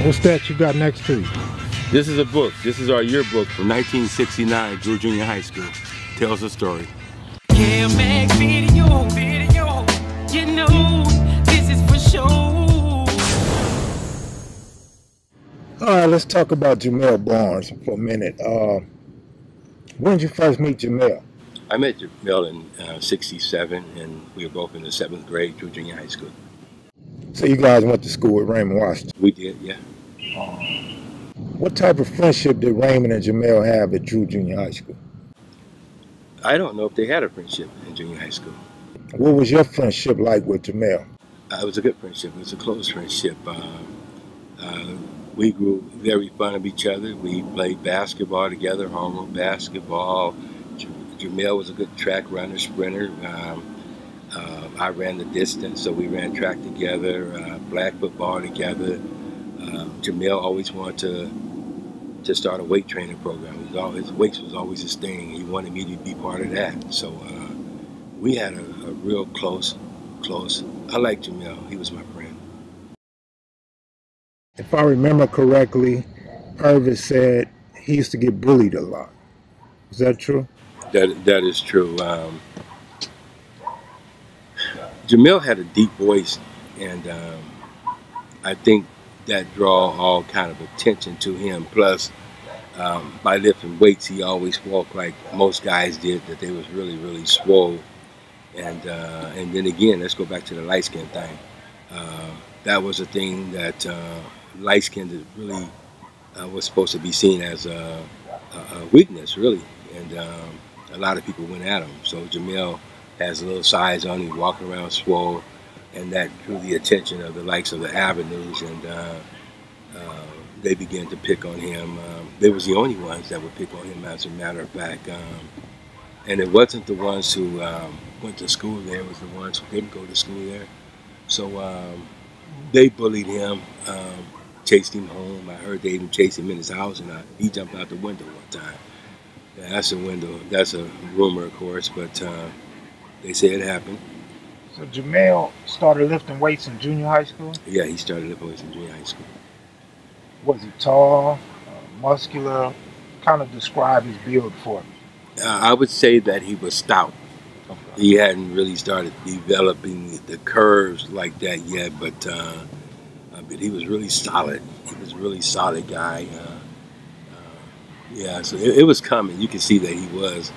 What's that you got next to you? This is a book. This is our yearbook from 1969, Drew Junior High School. Tells a story. Kev Mac video, you know, this is for sure. All right, let's talk about Jimel Barnes for a minute. When did you first meet Jimel? I met Jimel in 67, and we were both in the 7th grade, Drew Junior High School. So you guys went to school with Raymond Washington? We did, yeah. What type of friendship did Raymond and Jimel have at Drew Junior High School? I don't know if they had a friendship in junior high school. What was your friendship like with Jimel? It was a good friendship. It was a close friendship. We grew very fond of each other. We played basketball together, homeroom basketball. Jimel was a good track runner, sprinter. I ran the distance, so we ran track together, flag football together. Jimel always wanted to start a weight training program. His weights was always his thing. He wanted me to be part of that. So we had a real close. I liked Jimel. He was my friend. If I remember correctly, Purvis said he used to get bullied a lot. Is that true? That is true. Jimel had a deep voice, and I think that draw all kind of attention to him. Plus, by lifting weights, he always walked like most guys did, that they was really, really swole. And then again, let's go back to the light skin thing. That was a thing that light skin really was supposed to be seen as a weakness, really. And a lot of people went at him. So Jimel has a little size on him, walking around swole, and that drew the attention of the likes of the Avenues, and they began to pick on him. They was the only ones that would pick on him, as a matter of fact. And it wasn't the ones who went to school there, it was the ones who didn't go to school there. So they bullied him, chased him home. I heard they even chased him in his house, and he jumped out the window one time. Yeah, that's a rumor, of course, but they say it happened. So Jimel started lifting weights in junior high school? Yeah, he started lifting weights in junior high school. Was he tall, muscular? Kind of describe his build for me. I would say that he was stout. Okay. He hadn't really started developing the curves like that yet, but he was really solid. He was a really solid guy. Yeah, so it was coming. You could see that he was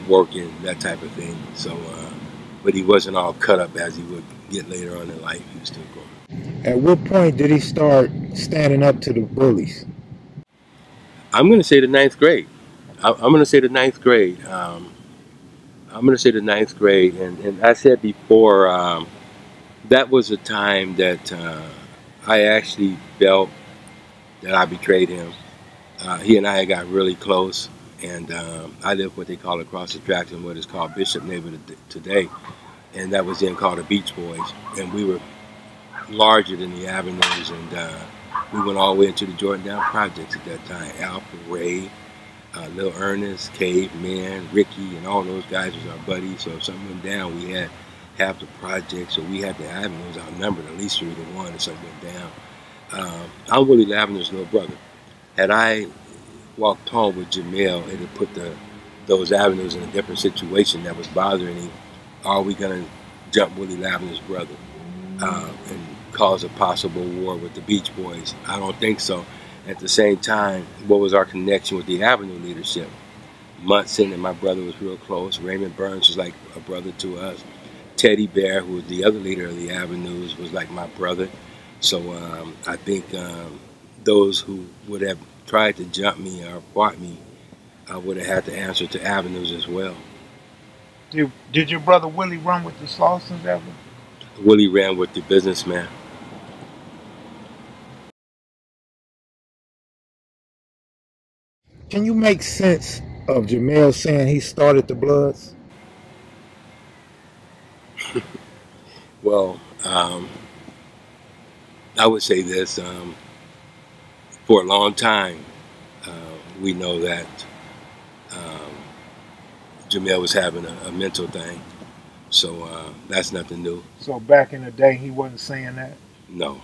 working, that type of thing. So, but he wasn't all cut up as he would get later on in life. He was still growing. At what point did he start standing up to the bullies? I'm going to say the 9th grade. I'm going to say the 9th grade. I'm going to say the 9th grade. And I said before, that was a time that I actually felt that I betrayed him. He and I got really close, and I lived what they call across the tracks in what is called Bishop neighborhood today, and that was then called the Beach Boys, and we were larger than the Avenues, and we went all the way into the Jordan Down projects at that time. Alfred, Ray, Lil Ernest, Cave, Man, Ricky, and all those guys was our buddies. So if something went down, we had half the project, so we had the Avenues outnumbered at least 3-1 if something went down. I'm Willie Lavender's little brother. Had I walked home with Jimel, it had put those Avenues in a different situation that was bothering him. Are we going to jump Willie Lavender's brother and cause a possible war with the Beach Boys? I don't think so. At the same time, what was our connection with the Avenue leadership? Munson and my brother was real close. Raymond Barnes was like a brother to us. Teddy Bear, who was the other leader of the Avenues, was like my brother. So I think those who would have tried to jump me or fought me would have had to answer to Avenues as well. Did your brother Willie run with the Slausons ever? Willie ran with the businessman. Can you make sense of Jimel saying he started the Bloods? Well, I would say this. For a long time, we know that Jimel was having a mental thing. So that's nothing new. So back in the day, he wasn't saying that? No.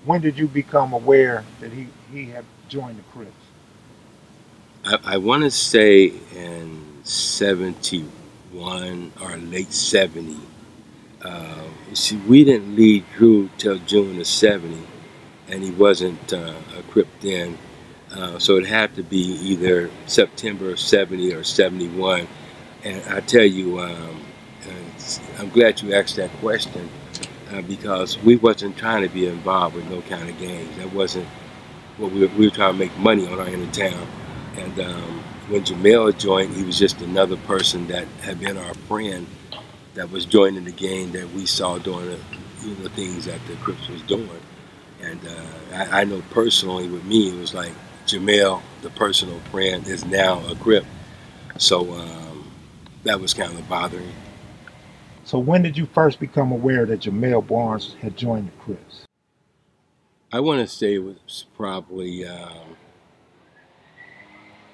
When did you become aware that he had joined the Crips? I want to say in 71 or late 70. See, we didn't leave Drew till June of 70, and he wasn't a Crip then. So it had to be either September of 70 or 71. And I tell you, I'm glad you asked that question because we wasn't trying to be involved with no kind of gangs. That wasn't what we were trying to make money on our end of town. And when Jimel joined, he was just another person that had been our friend that was joining the gang that we saw doing the things that the Crips was doing. And I know personally with me, it was like Jimel, the personal friend, is now a Crip. So that was kind of bothering. So when did you first become aware that Jimel Barnes had joined the Crips? I want to say it was probably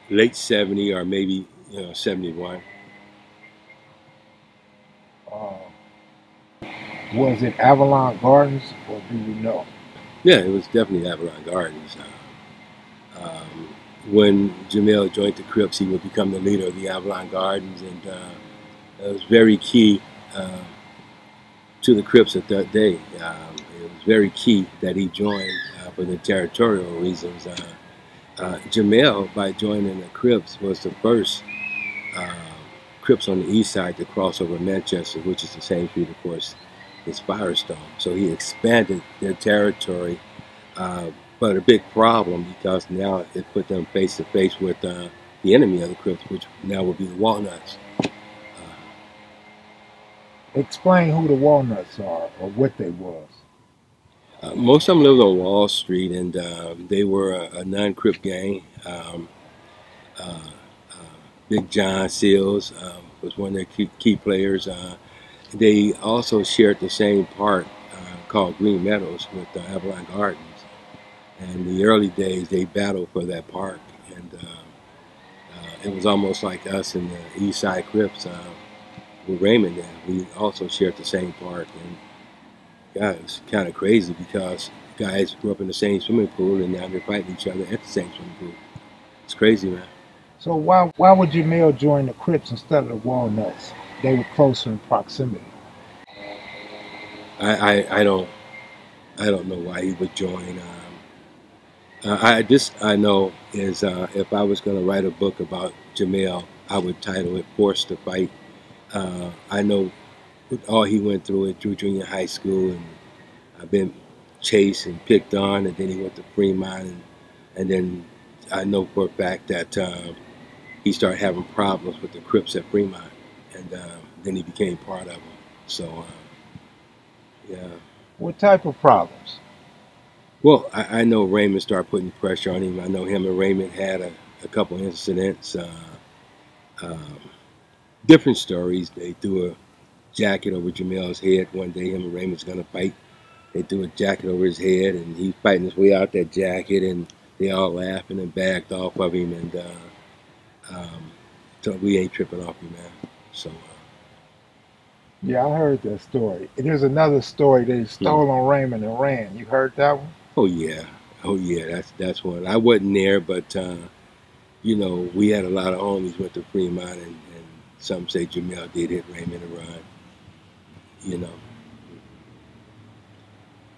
late 70 or maybe 71. Uh, was it Avalon Gardens, or do you know? Yeah, it was definitely Avalon Gardens. When Jimel joined the Crips, he would become the leader of the Avalon Gardens, and it was very key to the Crips at that day. It was very key that he joined for the territorial reasons. Jimel, by joining the Crips, was the first Crips on the east side to cross over Manchester, which is the same street, of course, as Firestone. So he expanded their territory, but a big problem because now it put them face to face with the enemy of the Crips, which now would be the Walnuts. Explain who the Walnuts are or what they was. Most of them lived on Wall Street, and they were a non-Crip gang. Uh, Big John Seals was one of their key players. They also shared the same park called Green Meadows with Avalon Gardens. And in the early days, they battled for that park, and it was almost like us in the East Side Crips with Raymond there. We also shared the same park, and yeah, it's kind of crazy because guys grew up in the same swimming pool, and now they're fighting each other at the same swimming pool. It's crazy, man. So why would Jimel join the Crips instead of the Walnuts? They were closer in proximity. I don't know why he would join. I know is if I was going to write a book about Jimel, I would title it "Forced to Fight." I know all he went through at Drew Junior High School, and I've been chased and picked on, and then he went to Fremont, and then I know for a fact that he started having problems with the Crips at Fremont, and then he became part of them. So, yeah. What type of problems? Well, I know Raymond started putting pressure on him. I know him and Raymond had a couple incidents, um, different stories. They threw a jacket over Jamel's head one day. Him and Raymond's gonna fight. They threw a jacket over his head, and he's fighting his way out that jacket, and they all laughing and backed off of him, and so we ain't tripping off you, man. So, Yeah, I heard that story. There's another story they hmm. stole on Raymond and ran. You heard that one? Oh yeah, oh yeah, that's one. I wasn't there, but we had a lot of homies went to Fremont, and some say Jimel did hit Raymond and run. You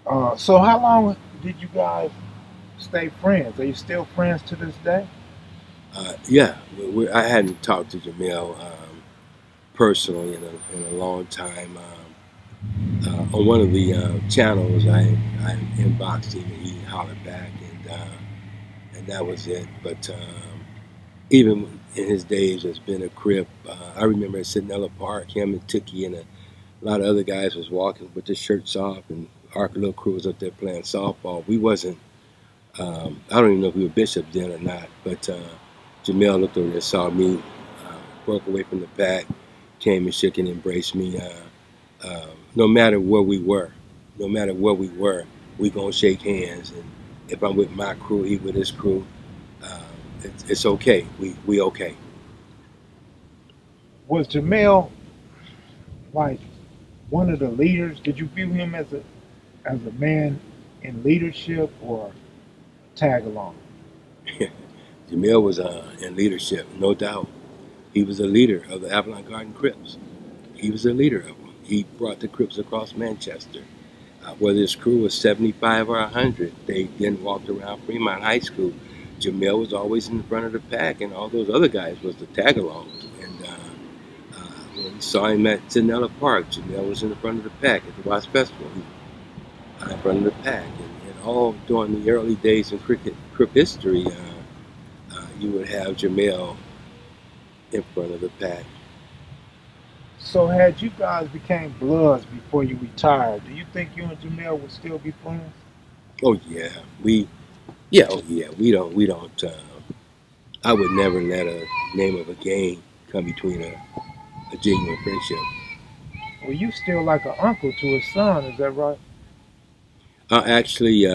know, So how long did you guys stay friends? Are you still friends to this day? yeah, I hadn't talked to Jimel personally in a long time. On one of the channels, I inboxed him and he hollered back, and that was it. But even in his days as being a Crip, I remember at Centinela Park, him and Tookie and a lot of other guys was walking with their shirts off, and our little crew was up there playing softball. We wasn't. I don't even know if we were bishops then or not, but Jimel looked over there, saw me, broke away from the pack, came and shook and embraced me. No matter where we were, we gonna shake hands. And if I'm with my crew, he with his crew, uh, it's okay. We okay. Was Jamel like one of the leaders? Did you view him as a man in leadership or tag along? Jimel was in leadership, no doubt. He was a leader of the Avalon Garden Crips. He was a leader of them. He brought the Crips across Manchester. Whether his crew was 75 or 100, they then walked around Fremont High School. Jimel was always in the front of the pack, and all those other guys was the tag-alongs. And when we saw him at Janella Park, Jimel was in the front of the pack at the Watts Festival. He was in front of the pack. And all during the early days in Crip history, you would have Jimel in front of the pack. So had you guys became Bloods before you retired, do you think you and Jimel would still be friends? Oh yeah, we don't. I would never let a name of a gang come between a genuine friendship. Well, you still like an uncle to his son, is that right? Actually,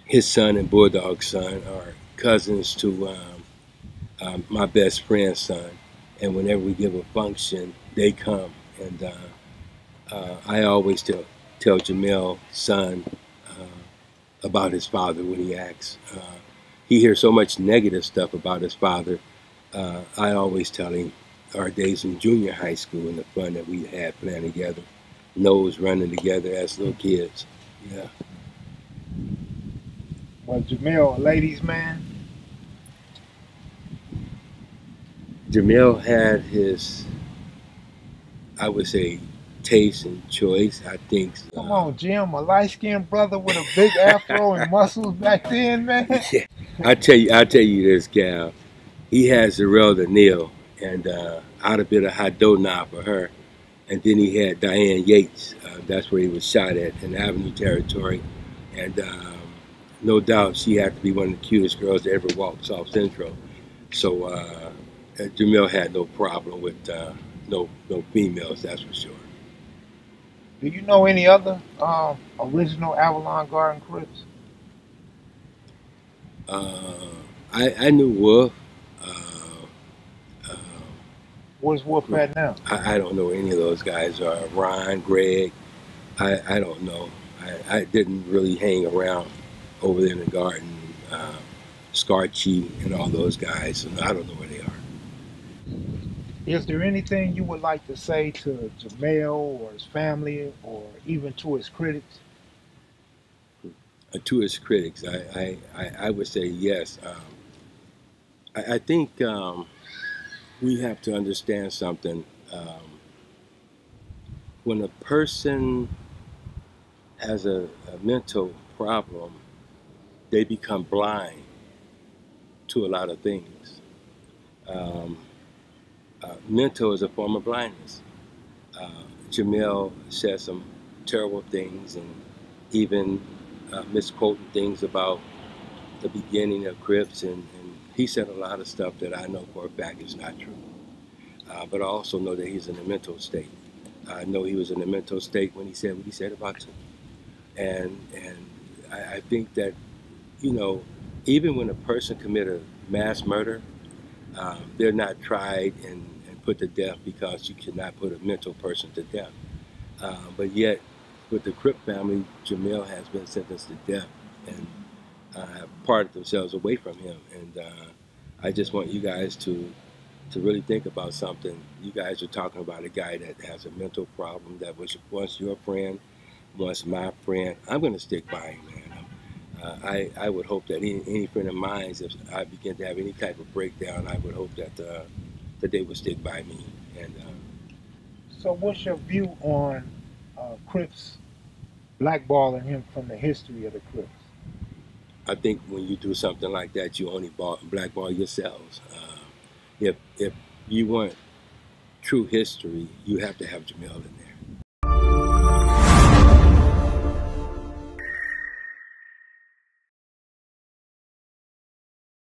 his son and Bulldog's son are cousins to my best friend's son, and whenever we give a function, they come. And I always tell Jamel's son about his father when he acts. He hears so much negative stuff about his father. I always tell him our days in junior high school and the fun that we had playing together, nose running together as little kids. Yeah. Was Jimel a ladies' man? Jimel had his, I would say, taste and choice. I think. Come on, Jim, a light-skinned brother with a big afro and muscles back then, man. Yeah, I tell you this, Gal. He has Zerelda Neal, and I'd have been a hot dough now for her. And then he had Diane Yates. That's where he was shot at in Avenue territory, and no doubt she had to be one of the cutest girls that ever walked South Central. So Jimel had no problem with no females, that's for sure. Do you know any other original Avalon Garden Crips? I knew Wolf. Where's Wolf at now? I don't know any of those guys. Ron, Greg, I don't know. I didn't really hang around over there in the garden. Scarchi and all those guys, so I don't know where they are. Is there anything you would like to say to Jimel or his family or even to his critics? To his critics, I would say yes. I think we have to understand something. When a person has a mental problem, they become blind to a lot of things. Mental is a form of blindness. Jimel said some terrible things and even misquoting things about the beginning of Crips, and he said a lot of stuff that I know for a fact is not true. But I also know that he's in a mental state. I know he was in a mental state when he said what he said about you. And I think that, even when a person commits a mass murder, they're not tried and put to death because you cannot put a mental person to death. But yet, with the Crip family, Jimel has been sentenced to death and have parted themselves away from him. And I just want you guys to really think about something. You guys are talking about a guy that has a mental problem that was once your friend, once my friend. I'm going to stick by him, man. I would hope that any friend of mine, if I begin to have any type of breakdown, I would hope that that they would stick by me. And so what's your view on Crips blackballing him from the history of the Crips? I think when you do something like that, you only blackball yourselves. If you want true history, you have to have Jimel in there.